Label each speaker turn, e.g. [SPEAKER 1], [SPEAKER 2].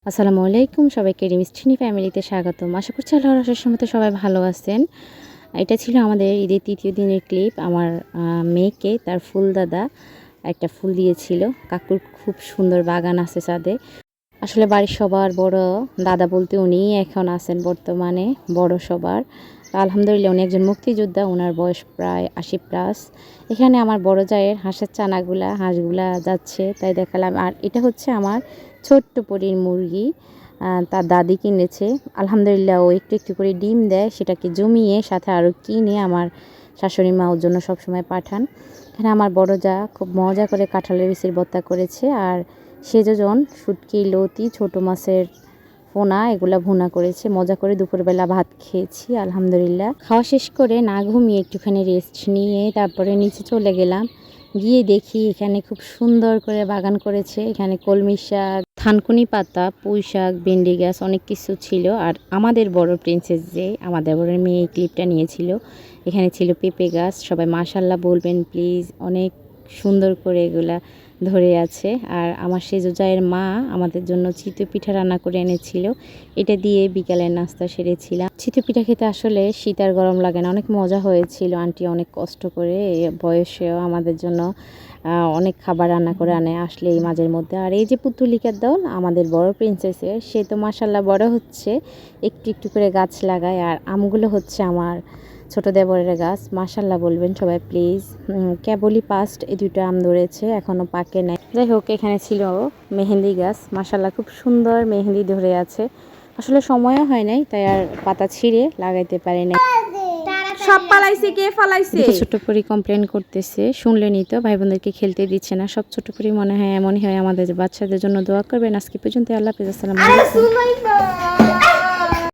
[SPEAKER 1] আসসালামু আলাইকুম, সবাইকে রিমিষ্টিনি ফ্যামিলিতে স্বাগতম। আশা করছি আল্লাহর অশেষ রহমতে সবাই ভালো আছেন। এটা ছিল আমাদের ঈদের ৩য় দিনের ক্লিপ। আমার মেয়েকে তার ফুল দাদা একটা ফুল দিয়েছিল। কাকুর খুব সুন্দর বাগান আছে ছাদে। আসলে বাড়ির সবার বড় দাদা বলতে উনিই এখন আছেন বর্তমানে বড় সবার। আলহামদুলিল্লাহ উনি একজন মুক্তিযোদ্ধা, ওনার বয়স প্রায় ৮০+। এখানে আমার বড় জায়ের হাঁসের হাঁসগুলা যাচ্ছে, তাই দেখালাম। আর এটা হচ্ছে আমার ছোট্ট পরীর মুরগি, তার দাদি কিনেছে। আলহামদুলিল্লাহ ও একটু একটু করে ডিম দেয়, সেটাকে জমিয়ে সাথে আরও কিনে আমার শাশুড়ি মা ওর জন্য সবসময় পাঠান। এখানে আমার বড় জা খুব মজা করে কাঁঠালের বিচির ভর্তা করেছে, আর সেজজন শুটকি, লতি, ছোটো মাছের পোনা এগুলা ভুনা করেছে। মজা করে দুপুরবেলা ভাত খেয়েছি আলহামদুলিল্লাহ। খাওয়া শেষ করে না ঘুমিয়ে একটুখানি রেস্ট নিয়ে তারপরে নিচে চলে গেলাম। গিয়ে দেখি এখানে খুব সুন্দর করে বাগান করেছে। এখানে কলমি শাক, থানকুনি পাতা, পুঁই শাক, ভেন্ডি গাছ, অনেক কিছু ছিল। আর আমাদের বড় প্রিন্সেস যে আমাদের বড় মেয়ে এই ক্লিপটা নিয়েছিল, এখানে ছিল পেঁপে গাছ। সবাই মাশাল্লাহ বলবেন প্লিজ, অনেক সুন্দর করে এগুলা ধরে আছে। আর আমার সেজো জায়ের মা আমাদের জন্য চিতই পিঠা রান্না করে এনেছিল, এটা দিয়ে বিকালের নাস্তা সেরেছিলাম। চিতই পিঠা খেতে আসলে শীত আর গরম লাগে না, অনেক মজা হয়েছিল। আন্টি অনেক কষ্ট করে বয়সেও আমাদের জন্য অনেক খাবার রান্না করে আনে আসলে এই মাঝের মধ্যে। আর এই যে পুতুলিকার দল আমাদের বড় প্রিন্সেসের, সে তো মাশাল্লাহ বড় হচ্ছে, একটু একটু করে গাছ লাগায়। আর আমগুলো হচ্ছে আমার ছোটো দেবরের গাছ। মাশাল্লাহ বলবেন সবাই প্লিজ। কেবলই পাস্ট এই দুটো আম ধরেছে, এখনও পাকে নাই। যাই হোক, এখানে ছিল মেহেন্দি গাছ। মাশাল্লাহ খুব সুন্দর মেহেন্দি ধরে আছে। আসলে সময়ও হয় নাই, তাই আর পাতা ছিঁড়ে লাগাইতে পারি নাই।
[SPEAKER 2] সব পালাইছে, কে ফালাইছে?
[SPEAKER 1] ছোট পরি কমপ্লেন করতেছে, শুনলেনই তো, ভাই বোনদেরকে খেলতে দিচ্ছে না। সব ছোট পরি মনে হয় এমনই হয়। আমাদের বাচ্চাদের জন্য দোয়া করবেন। আজকে পর্যন্ত, আল্লাহ হাফেজ, আসসালামু আলাইকুম।